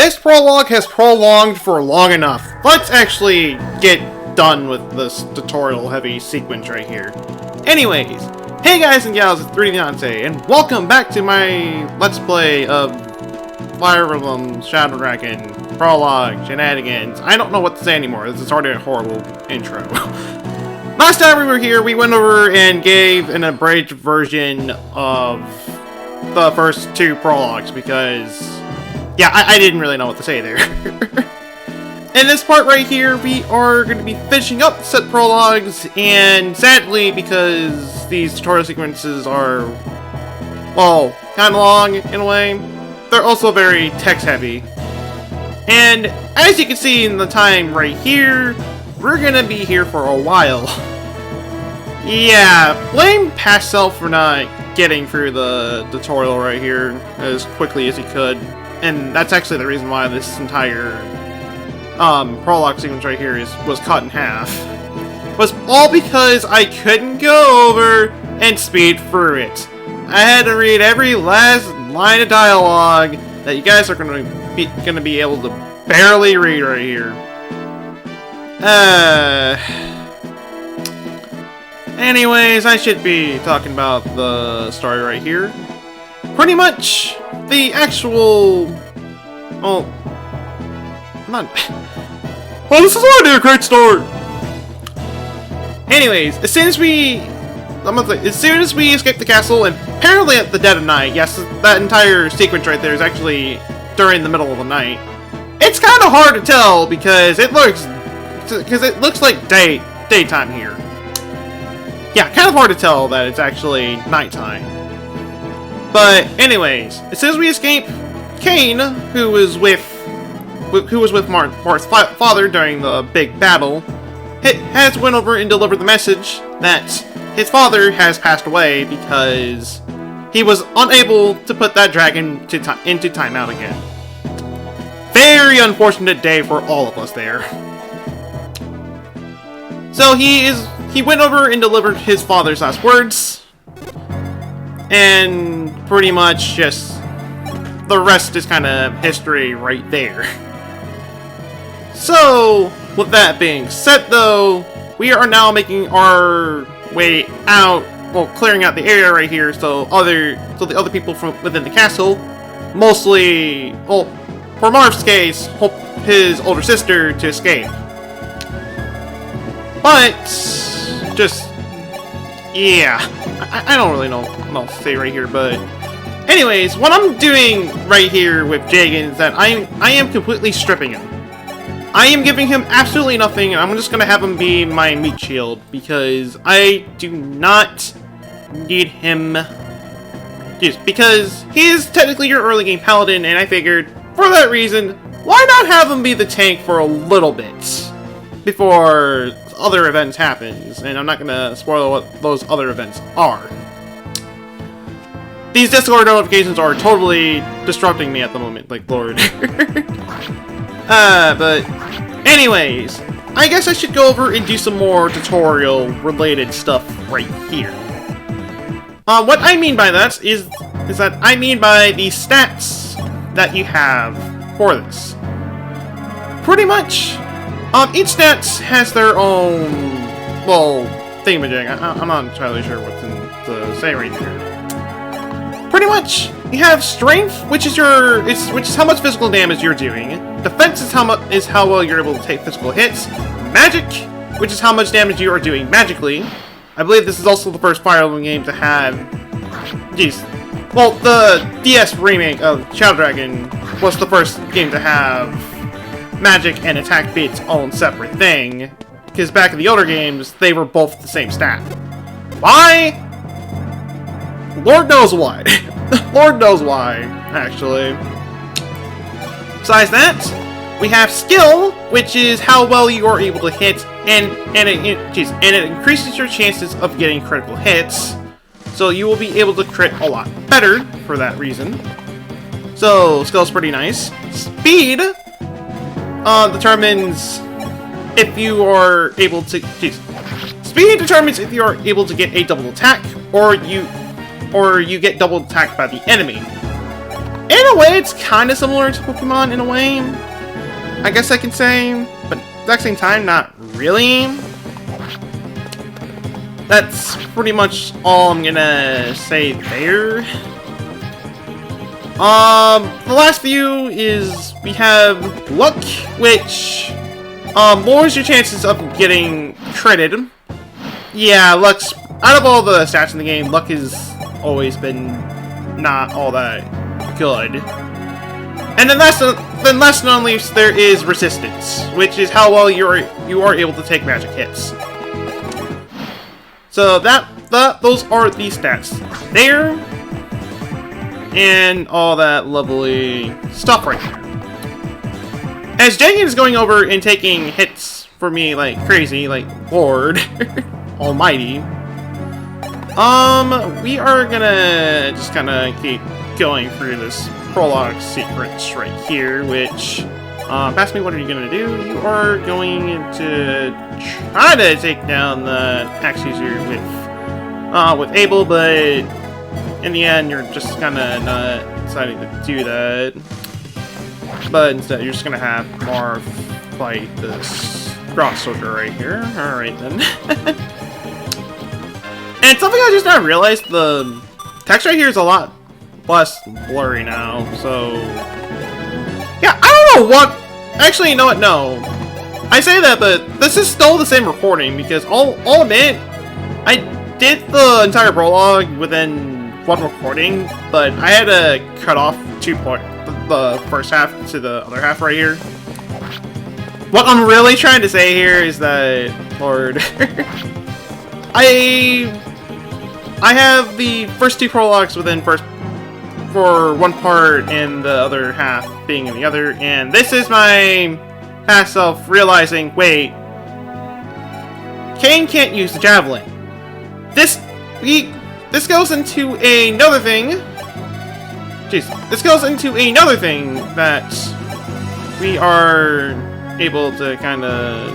This prologue has prolonged for long enough. Let's actually get done with this tutorial-heavy sequence right here. Anyways, hey guys and gals, it's 3D Dante, and welcome back to my Let's Play of Fire Emblem Shadow Dragon Prologue Shenanigans. I don't know what to say anymore. This is already a horrible intro. Last time we were here, we went over and gave an abridged version of the first two prologues because, yeah, I didn't really know what to say there. In this part right here, we are going to be finishing up set prologues, and sadly, because these tutorial sequences are, well, kind of long in a way, they're also very text-heavy. And as you can see in the time right here, we're going to be here for a while. Yeah, blame past self for not getting through the tutorial right here as quickly as he could. And that's actually the reason why this entire prologue sequence right here was cut in half. Was all because I couldn't go over and speed through it. I had to read every last line of dialogue that you guys are gonna be able to barely read right here. Anyways, I should be talking about the story right here. Pretty much the actual, well, this is already a great story. Anyways, as soon as we escape the castle, and apparently at the dead of night, yes, that entire sequence right there is actually during the middle of the night. It's kind of hard to tell because it looks like daytime here. Yeah, kind of hard to tell that it's actually nighttime. But anyways, as soon as we escape, Kane, who was with Marth's father during the big battle, has went over and delivered the message that his father has passed away because he was unable to put that dragon into timeout again. Very unfortunate day for all of us there. So he went over and delivered his father's last words, and pretty much just the rest is kind of history right there. So, with that being said though, we are now making our way out, well, clearing out the area right here so the other people from within the castle, mostly, well, for Marth's case, hope his older sister to escape. But, just, yeah, I don't really know what to say right here, but anyways, what I'm doing right here with Jagan is that I am completely stripping him. I am giving him absolutely nothing, and I'm just gonna have him be my meat shield, because I do not need him, just because he is technically your early game paladin, and I figured, for that reason, why not have him be the tank for a little bit before other events happens, and I'm not gonna spoil what those other events are. These Discord notifications are totally disrupting me at the moment, like, lord. But anyways, I guess I should go over and do some more tutorial-related stuff right here. What I mean by that is that I mean by the stats that you have for this. Pretty much, each stat has their own, well, thingamajig. I'm not entirely sure what to say right here. Pretty much, you have strength, which is how much physical damage you're doing. Defense is how well you're able to take physical hits. Magic, which is how much damage you are doing magically. I believe this is also the first Fire Emblem game to have. Jeez, well, the DS remake of Shadow Dragon was the first game to have magic and attack be its own separate thing, because back in the older games, they were both the same stat. Why? Lord knows why. Lord knows why, actually. Besides that, we have skill, which is how well you are able to hit, and it increases your chances of getting critical hits, so you will be able to crit a lot better for that reason. So, skill's pretty nice. Speed determines if you are able to... Speed determines if you are able to get a double attack, or you get double attacked by the enemy. in a way, it's kind of similar to Pokemon in a way. I guess I can say, but at the same time, not really. That's pretty much all I'm gonna say there. The last few is we have Luck, which lowers your chances of getting critted. Yeah, Luck's out of all the stats in the game, Luck has always been not all that good. And then last but not least, there is Resistance, which is how well you are able to take magic hits. So those are the stats there, and all that lovely stuff right there. As Jenkins is going over and taking hits for me like crazy, like Lord Almighty, we are gonna just kind of keep going through this prologue sequence right here, which, ask me what are you gonna do? You are going to try to take down the axe user with Abel, but in the end you're just kinda not deciding to do that. But instead you're just gonna have Marv fight this Gross Soldier right here. Alright then. And something I just now realized, the text right here is a lot less blurry now, so yeah, I don't know what, actually, you know what, no, I say that, but this is still the same recording, because I'll admit, I did the entire prologue within one recording, but I had to cut off the first half to the other half right here. What I'm really trying to say here is that, Lord, I have the first two prologues within for one part and the other half being in the other, and this is my past self realizing, wait, Cain can't use the javelin. This goes into another thing. Jeez, this goes into another thing that we are able to kind of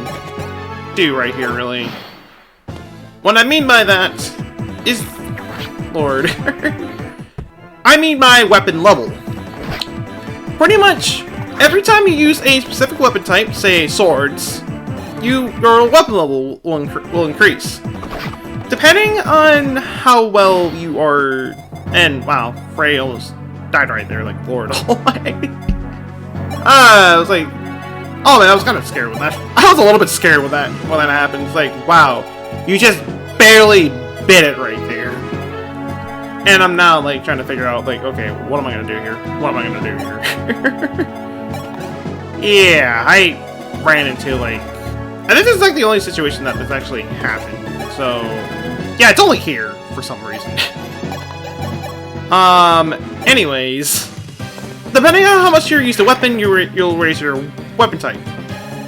do right here, really. What I mean by that is, Lord, I mean by weapon level. Pretty much, every time you use a specific weapon type, say swords, your weapon level will increase. Depending on how well you are, and wow, Frey almost died right there, like Lord Almighty. I was like, oh man, I was kind of scared with that. I was a little bit scared with that when that happened. It's like, wow, you just barely bit it right there. And I'm now, like, trying to figure out, like, okay, what am I gonna do here? What am I gonna do here? Yeah, I ran into, like... And this is, like, the only situation that this actually happened. So, yeah, it's only here, for some reason. Anyways... Depending on how much you use the weapon, you'll raise your weapon type.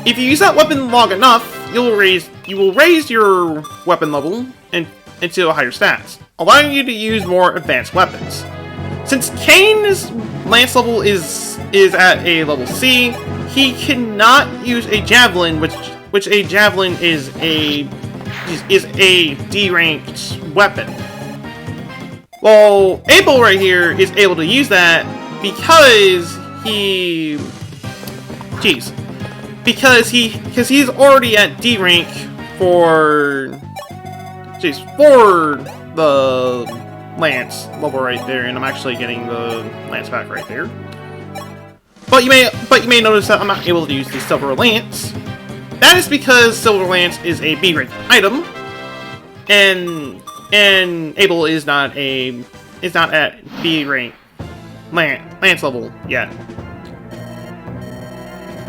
If you use that weapon long enough, you will raise your weapon level into higher stats, allowing you to use more advanced weapons. Since Cain's lance level is at a level C, he cannot use a javelin, which a javelin is a D-ranked weapon. Well, Abel right here is able to use that because he's already at D rank for the lance level right there, and I'm actually getting the lance back right there. But you may notice that I'm not able to use the silver lance. That is because silver lance is a B rank item, and Abel is not at B rank lance level yet.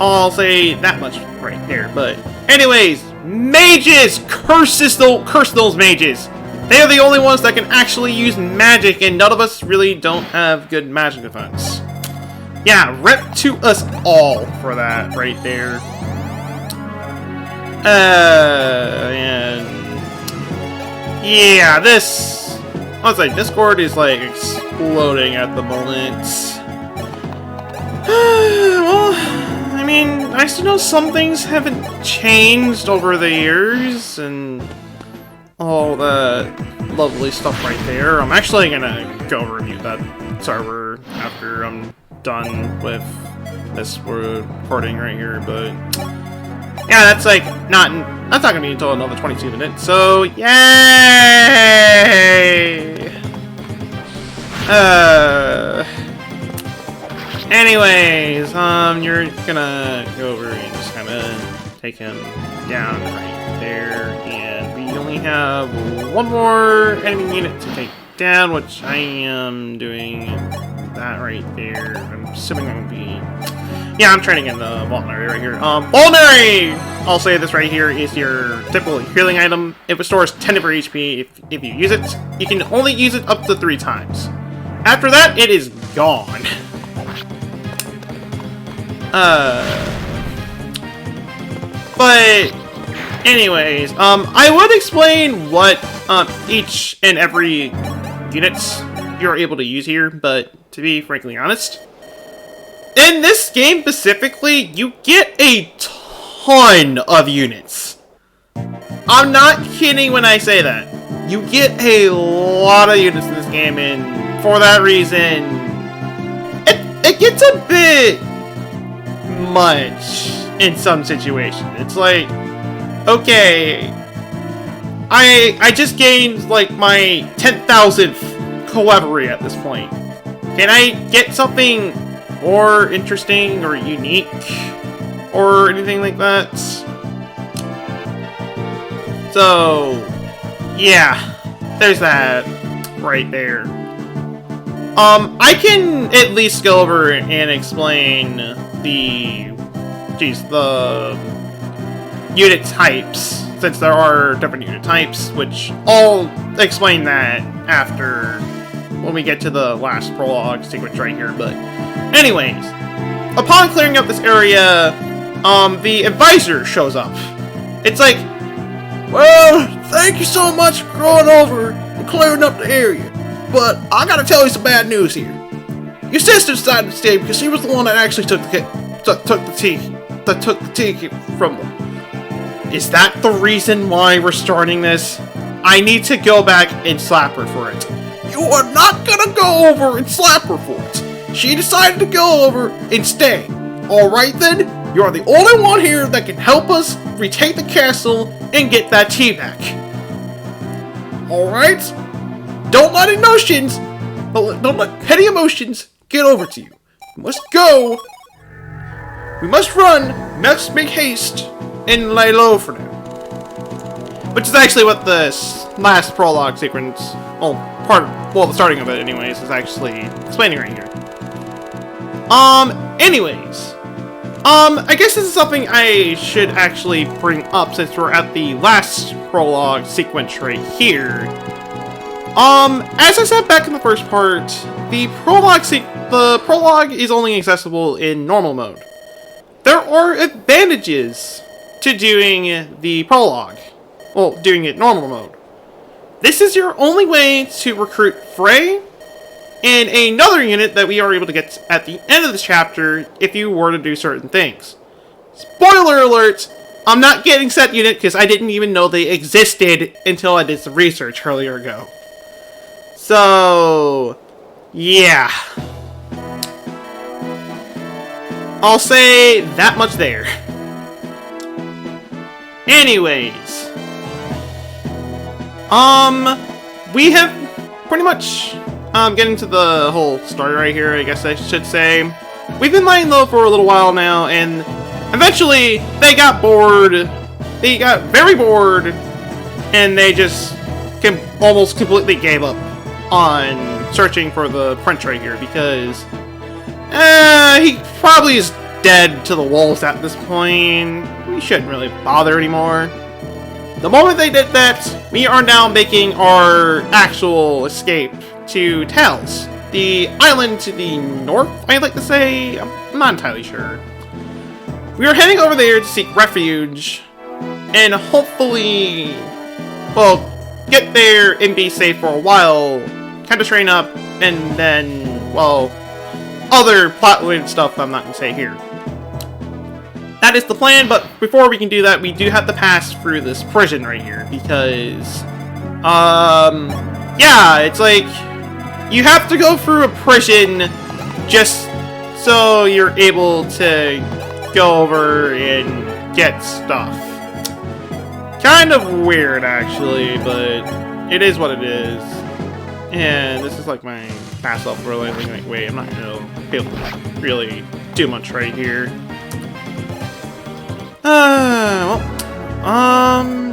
I'll say that much right there. But anyways, mages, curse those mages. They are the only ones that can actually use magic, and none of us really don't have good magic defense. Yeah, rip to us all for that right there. And yeah, honestly, Discord is like exploding at the moment. Well, I mean, I still know some things haven't changed over the years, and all the lovely stuff right there. I'm actually gonna go review that server after I'm done with this recording right here, but yeah, that's like that's not gonna be until another 22 minutes, so yay! Anyways, you're gonna go over and just kinda take him down right there, and we only have one more enemy unit to take down, which I am doing that right there. I'm assuming I'm gonna be... Yeah, I'm trading in the Vulnerary right here. Vulnerary! I'll say this right here is your typical healing item. It restores 10 of your HP if you use it. You can only use it up to 3 times. After that, it is gone. But anyways, I would explain what each and every units you're able to use here, but to be frankly honest, in this game specifically, you get a ton of units. I'm not kidding when I say that. You get a lot of units in this game, and for that reason, it gets a bit much in some situations. It's like, okay, I just gained like my 10,000th cavalry at this point. Can I get something more interesting or unique or anything like that? So yeah, there's that right there. I can at least go over and explain the unit types, since there are different unit types, which I'll explain that after when we get to the last prologue sequence right here. But anyways, upon clearing up this area, the advisor shows up. It's like, well, thank you so much for going over and clearing up the area, but I gotta tell you some bad news here. Your sister decided to stay because she was the one that actually took the ticket from them. Is that the reason why we're starting this? I need to go back and slap her for it. You are not gonna go over and slap her for it. She decided to go over and stay. Alright then, you are the only one here that can help us retake the castle and get that tea back. Alright? Don't let emotions, don't let petty emotions get over to you. You must go. We must run, must make haste, and lay low for now. Which is actually what this last prologue sequence, the starting of it anyways, is actually explaining right here. Anyways, I guess this is something I should actually bring up since we're at the last prologue sequence right here. As I said back in the first part, the prologue is only accessible in normal mode. There are advantages to doing the prologue. Well, doing it normal mode. This is your only way to recruit Frey and another unit that we are able to get at the end of this chapter if you were to do certain things. Spoiler alert! I'm not getting set unit because I didn't even know they existed until I did some research earlier ago. So, yeah. I'll say that much there. Anyways. We have pretty much, getting to the whole story right here, I guess I should say. We've been laying low for a little while now, and eventually they got bored. They got very bored, and they just almost completely gave up on searching for the prince right here, because he probably is dead to the wolves at this point. We shouldn't really bother anymore. The moment they did that, we are now making our actual escape to Tails, the island to the north, I'd like to say. I'm not entirely sure. We are heading over there to seek refuge, and hopefully, well, get there and be safe for a while, kind of train up, and then, well, other plot-related stuff that I'm not going to say here. That is the plan, but before we can do that, we do have to pass through this prison right here, because Yeah, it's like you have to go through a prison just so you're able to go over and get stuff. Kind of weird, actually, but it is what it is. And this is like my pass up for like, wait, I'm not gonna be able to really do much right here.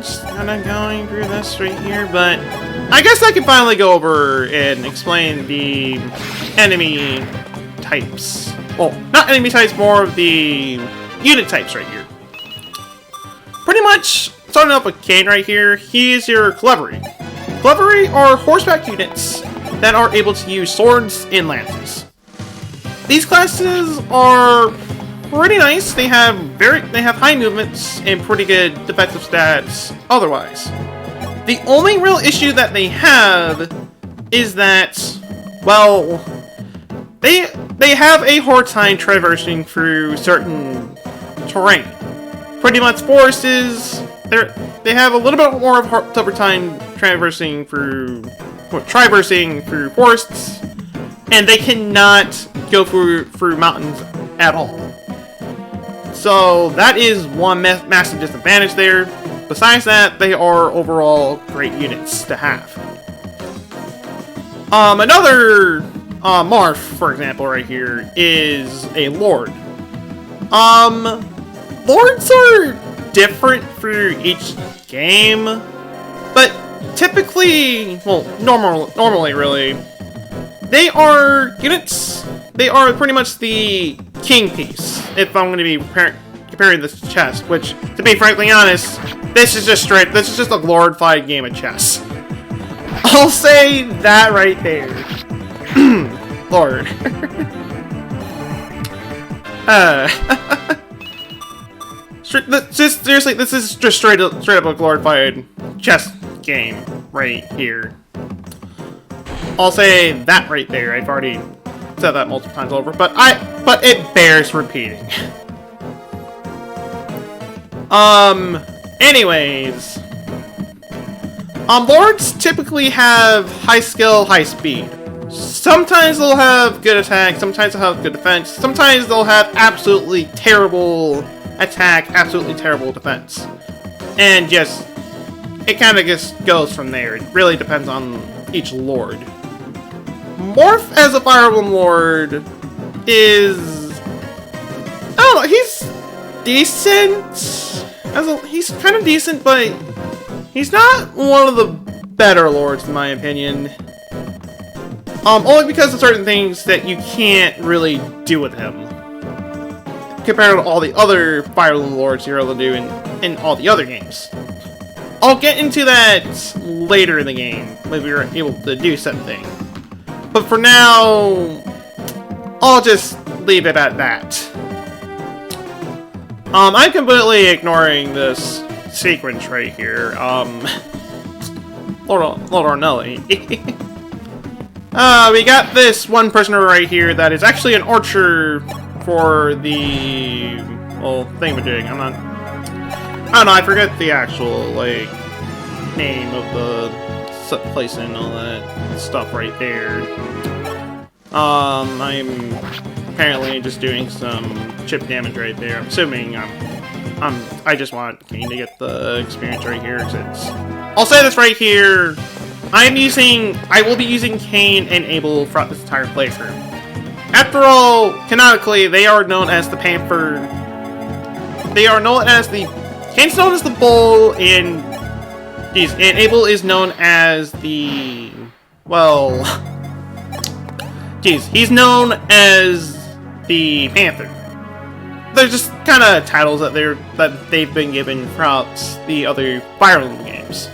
Just kind of going through this right here, but I guess I can finally go over and explain the enemy types. Well, not enemy types, more of the unit types right here. Pretty much, starting off with Kane right here, he is your cavalry. Cavalry are horseback units that are able to use swords and lances. These classes are pretty nice. They have high movements and pretty good defensive stats otherwise. The only real issue that they have is that, well, they have a hard time traversing through certain terrain. Pretty much forests, they have a little bit more of a tougher time traversing through forests, and they cannot go through mountains at all. So that is one massive disadvantage there. Besides that, they are overall great units to have. Another Marth, for example, right here, is a Lord. Lords are different for each game, but typically, well, normally really, they are units. They are pretty much the king piece, if I'm going to be comparing this to chess, which, to be frankly honest, this is just a glorified game of chess. I'll say that right there. Lord. Seriously, this is just straight up a glorified chess game right here. I'll say that right there. I've already said that multiple times over, but it bears repeating. Anyways, Lords typically have high skill, high speed. Sometimes they'll have good attack, sometimes they'll have good defense, sometimes they'll have absolutely terrible attack, absolutely terrible defense. And just, it kind of just goes from there. It really depends on each Lord. Morph as a Fire Emblem Lord is, I don't know, he's decent. He's kind of decent, but he's not one of the better Lords in my opinion. Only because of certain things that you can't really do with him compared to all the other Fire Emblem Lords you're able to do in all the other games. I'll get into that later in the game when we are able to do something. But for now, I'll just leave it at that. I'm completely ignoring this sequence right here. Lord Ornelli. We got this one person right here that is actually an archer for the, well, thingamajig. I don't know, I forget the actual, like, name of the place and all that stuff right there. I'm apparently just doing some chip damage right there. I'm assuming I just want Kane to get the experience right here, since I'll say this right here. I will be using Kane and Abel throughout this entire playthrough. After all, canonically, they are known as the Panther. They are known as the... Kane's known as the Bull, and Abel is known as the... Well... he's known as the Panther. They're just kind of titles that they've been given throughout the other Fire Emblem games.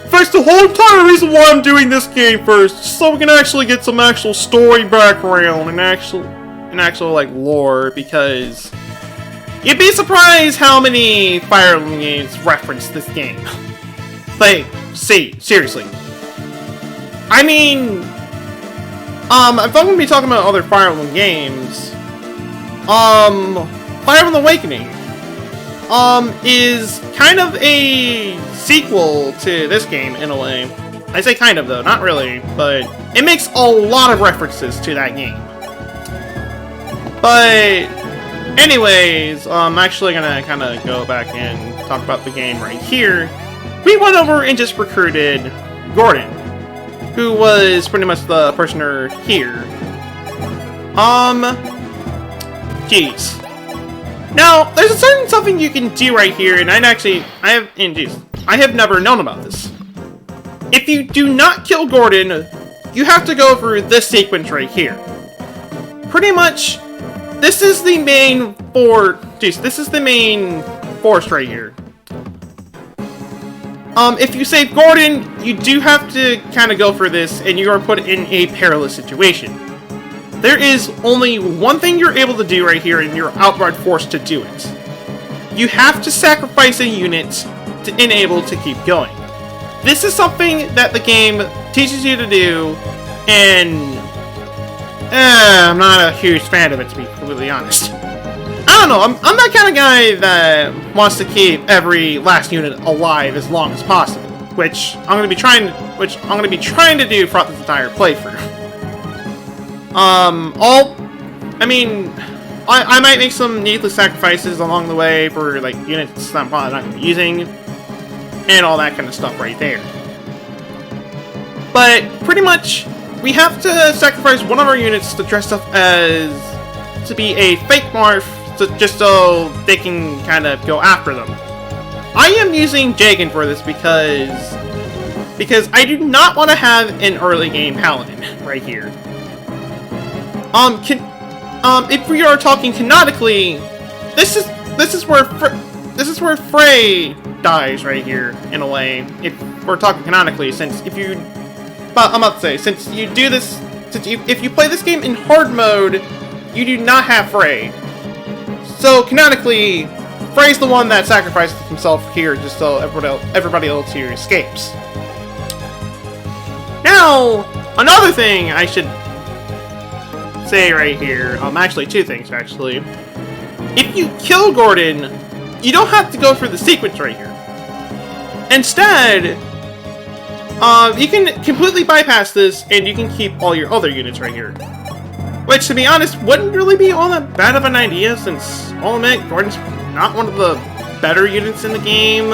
First, the whole entire reason why I'm doing this game first, so we can actually get some actual story background and actual like lore, because you'd be surprised how many Fire Emblem games reference this game. Like, seriously. I mean, if I'm gonna be talking about other Fire Emblem games, Fire Emblem Awakening. is kind of a sequel to this game in a way. I say kind of though, not really, but it makes a lot of references to that game. But anyways, I'm actually gonna kind of go back and talk about the game right here. We went over and just recruited Gordon, who was pretty much the prisoner here. Geez. Now, there's a certain something you can do right here, and I have never known about this. If you do not kill Gordon, you have to go through this sequence right here. Pretty much, this is the main force right here. If you save Gordon, you do have to kind of go for this, and you are put in a perilous situation. There is only one thing you're able to do right here, and you're outright forced to do it. You have to sacrifice a unit to enable to keep going. This is something that the game teaches you to do, and I'm not a huge fan of it, to be completely honest. I don't know, I'm that kind of guy that wants to keep every last unit alive as long as possible, which I'm going to be trying to do throughout this entire playthrough. I might make some needless sacrifices along the way for like units that I'm probably not going to be using, and all that kind of stuff right there. But pretty much, we have to sacrifice one of our units to dress up to be a fake morph, just so they can kind of go after them. I am using Jagan for this because I do not want to have an early game paladin right here. If we are talking canonically, this is where Frey dies right here in a way. If we're talking canonically, since if you play this game in hard mode, you do not have Frey. So canonically, Frey's the one that sacrifices himself here just so everybody else here escapes. Now, another thing I should say right here, actually two things actually. If you kill Gordon, you don't have to go through the sequence right here. Instead, you can completely bypass this and you can keep all your other units right here. Which, to be honest, wouldn't really be all that bad of an idea, since, I'll admit, Gordon's not one of the better units in the game.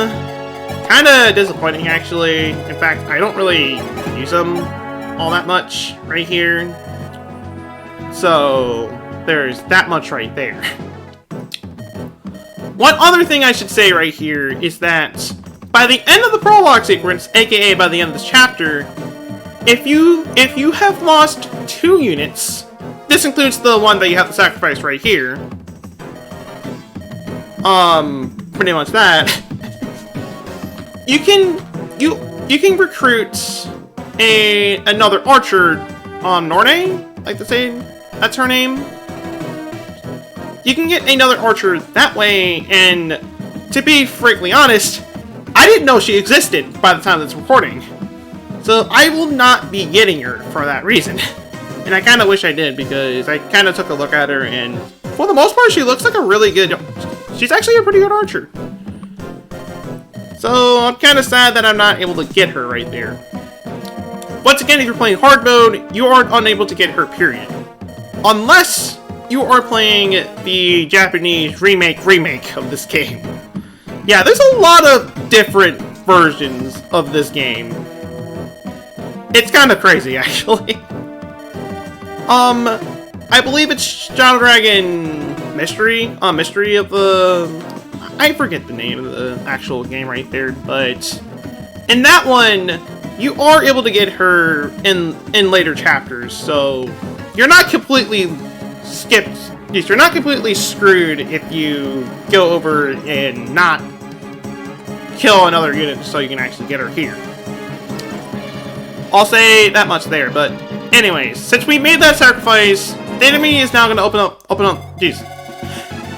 Kinda disappointing, actually. In fact, I don't really use him all that much right here. So, there's that much right there. One other thing I should say right here is that by the end of the prologue sequence, aka by the end of this chapter, if you have lost 2 units, this includes the one that you have to sacrifice right here. Pretty much that. You can recruit another archer, Norne, like to say that's her name. You can get another archer that way, and to be frankly honest, I didn't know she existed by the time of this recording. So I will not be getting her for that reason. And I kind of wish I did, because I kind of took a look at her, and for the most part, she looks like a really good... She's actually a pretty good archer. So I'm kind of sad that I'm not able to get her right there. Once again, if you're playing hard mode, you are unable to get her, period. Unless you are playing the Japanese remake of this game. Yeah, there's a lot of different versions of this game. It's kind of crazy, actually. I believe it's Shadow Dragon Mystery of the... I forget the name of the actual game right there, but in that one, you are able to get her in later chapters, so you're not completely you're not completely screwed if you go over and not kill another unit so you can actually get her here. I'll say that much there, but anyways, since we made that sacrifice, the enemy is now going to open up, jeez.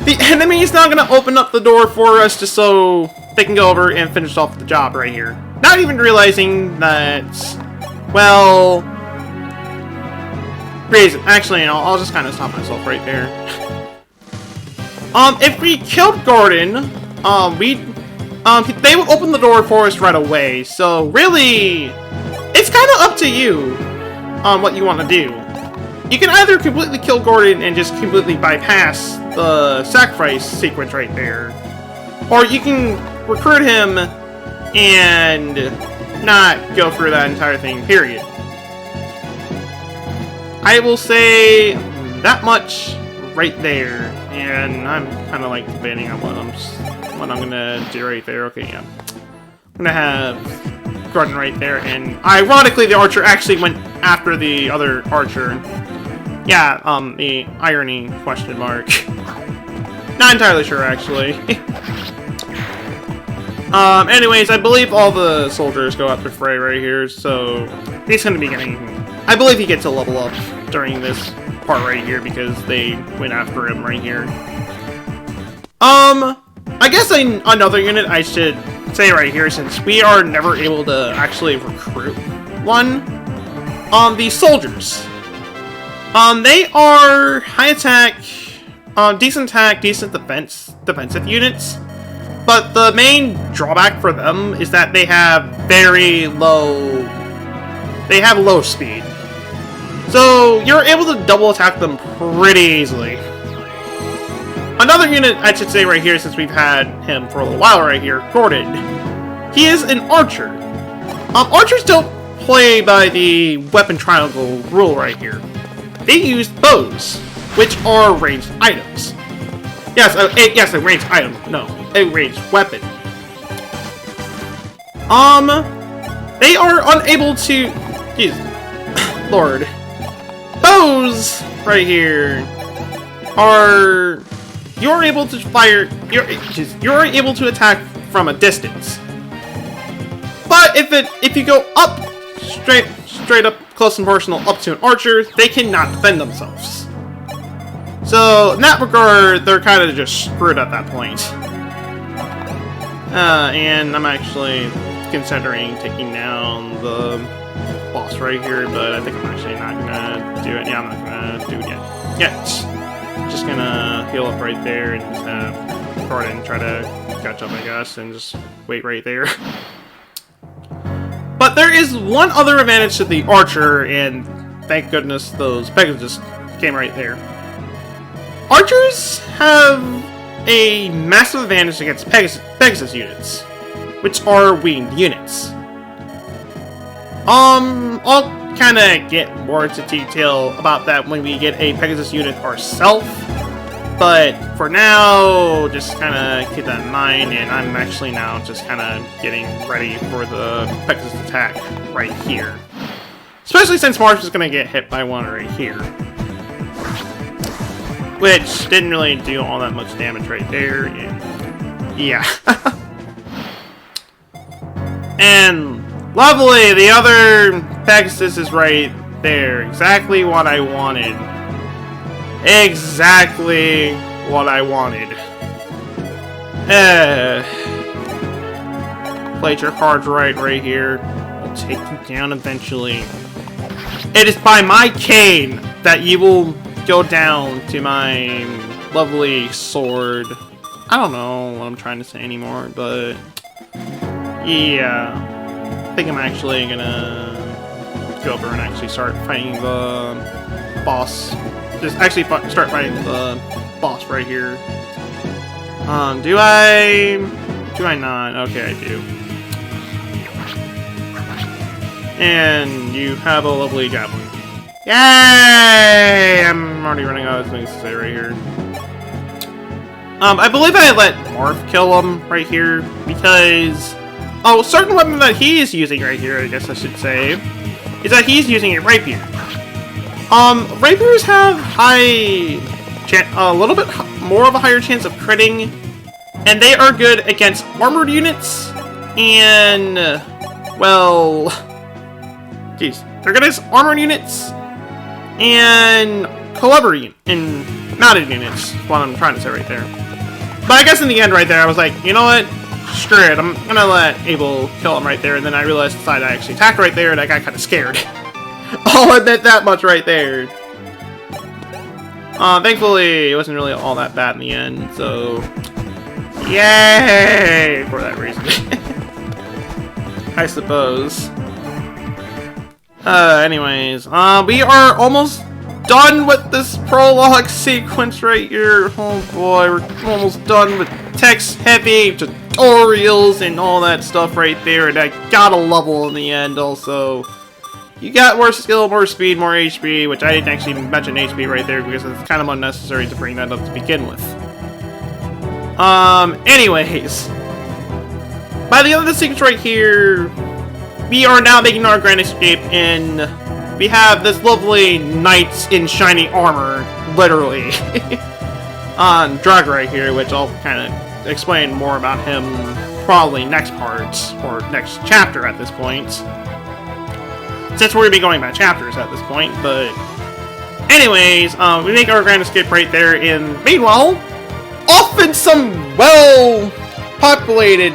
The enemy is now going to open up the door for us just so they can go over and finish off the job right here. Not even realizing that, well, reason. Actually, you know, I'll just kind of stop myself right there. If we killed Gordon, they will open the door for us right away. So really, it's kind of up to you on what you want to do. You can either completely kill Gordon and just completely bypass the sacrifice sequence right there, or you can recruit him and not go through that entire thing, period. I will say that much right there, and I'm kind of like debating on what I'm gonna do right there. Okay, yeah. I'm gonna have Gordon right there, and ironically the archer actually went after the other archer. Yeah, the irony question mark. Not entirely sure, actually. Anyways, I believe all the soldiers go after Frey right here, so he's gonna be getting... I believe he gets a level up during this part right here, because they went after him right here. I guess another unit I should say right here, since we are never able to actually recruit one. The soldiers. They are high attack, decent defensive units. But the main drawback for them is that they have low speed. So you're able to double attack them pretty easily. Another unit I should say right here, since we've had him for a little while right here, Gordon. He is an archer. Archers don't play by the weapon triangle rule right here. They use bows, which are ranged items. Yes, a ranged item. No, a ranged weapon. They are unable to... Jeez. Lord. Bows, right here, are... You're able to fire... You're able to attack from a distance. But if you go up, straight up, close and personal, up to an archer, they cannot defend themselves. So, in that regard, they're kind of just screwed at that point. And I'm actually considering taking down the boss right here, but I think I'm actually not gonna do it. Yeah, I'm not gonna do it yet. Just gonna heal up right there and just have Gordon try to catch up, I guess, and just wait right there. But there is one other advantage to the archer, and thank goodness those Pegasus came right there. Archers have a massive advantage against Pegasus units, which are winged units. I'll kind of get more into detail about that when we get a Pegasus unit ourselves, but for now, just kind of keep that in mind, and I'm actually now just kind of getting ready for the Pegasus attack right here. Especially since Marsh is going to get hit by one right here. Which didn't really do all that much damage right there, and yeah. And lovely, the other Pegasus is right there. Exactly what I wanted. Exactly what I wanted. Played your cards right here. I'll take you down eventually. It is by my cane that you will go down to my lovely sword. I don't know what I'm trying to say anymore, but yeah. I think I'm actually gonna go over and actually start fighting the boss. Just actually start fighting the boss right here. Do I not? Okay, I do. And you have a lovely javelin. Yay! I'm already running out of things to say right here. I believe I let Marth kill him right here because... Oh, a certain weapon that he is using right here, I guess I should say, is that he's using a rapier. Rapiers have a little bit more of a higher chance of critting, and they are good against armored units, and, well, jeez, they're good against armored units, and and mounted units, is what I'm trying to say right there. But I guess in the end right there, I was like, you know what? Screw it, I'm gonna let Abel kill him right there, and then I realized I actually attacked right there, and I got kind of scared. I'll admit that much right there. Thankfully, it wasn't really all that bad in the end, so... Yay! For that reason. I suppose. Anyways, we are almost done with this prologue sequence right here. Oh boy, we're almost done with text-heavy tutorials and all that stuff right there, and I got a level in the end also. You got more skill, more speed, more HP, which I didn't actually mention HP right there because it's kind of unnecessary to bring that up to begin with. Anyways. By the end of the sequence right here, we are now making our grand escape, and we have this lovely knight in shiny armor, literally, on Drug right here, which I'll kind of explain more about him probably next part, or next chapter at this point. Since we're going to be going by chapters at this point, but anyways, we make our grand escape right there, and meanwhile, off in some well-populated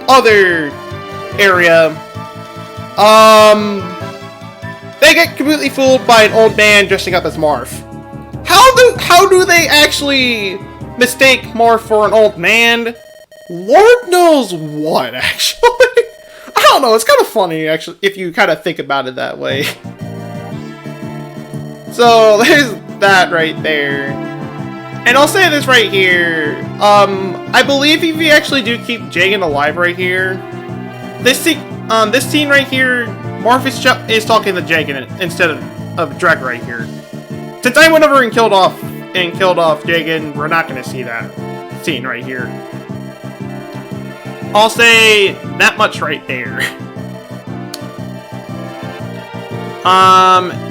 other area, they get completely fooled by an old man dressing up as Marth. How do they actually mistake Marth for an old man? Lord knows what, actually. I don't know, it's kind of funny, actually, if you kind of think about it that way. So, there's that right there. And I'll say this right here, I believe if you actually do keep Jagan alive right here, this scene right here, Marth is talking to Jagan instead of Dreg right here. Since I went over and killed off Jagan, we're not going to see that scene right here. I'll say that much right there.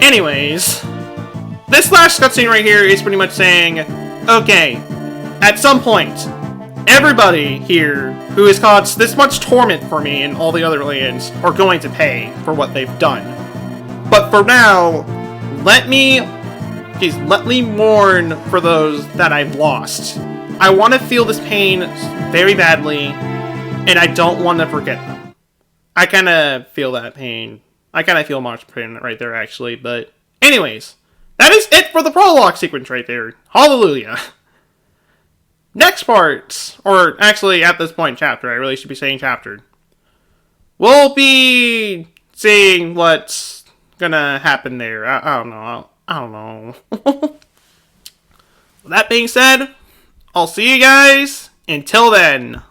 Anyways, this last cutscene right here is pretty much saying, okay, at some point, everybody here who has caused this much torment for me and all the other aliens are going to pay for what they've done. But for now, let me mourn for those that I've lost. I want to feel this pain very badly, and I don't want to forget them. I kind of feel that pain. I kind of feel much pain right there, actually. But anyways, that is it for the prologue sequence right there. Hallelujah. Next part, or actually at this point chapter, I really should be saying chapter, we'll be seeing what's gonna happen there. I don't know. I don't know. That being said, I'll see you guys until then.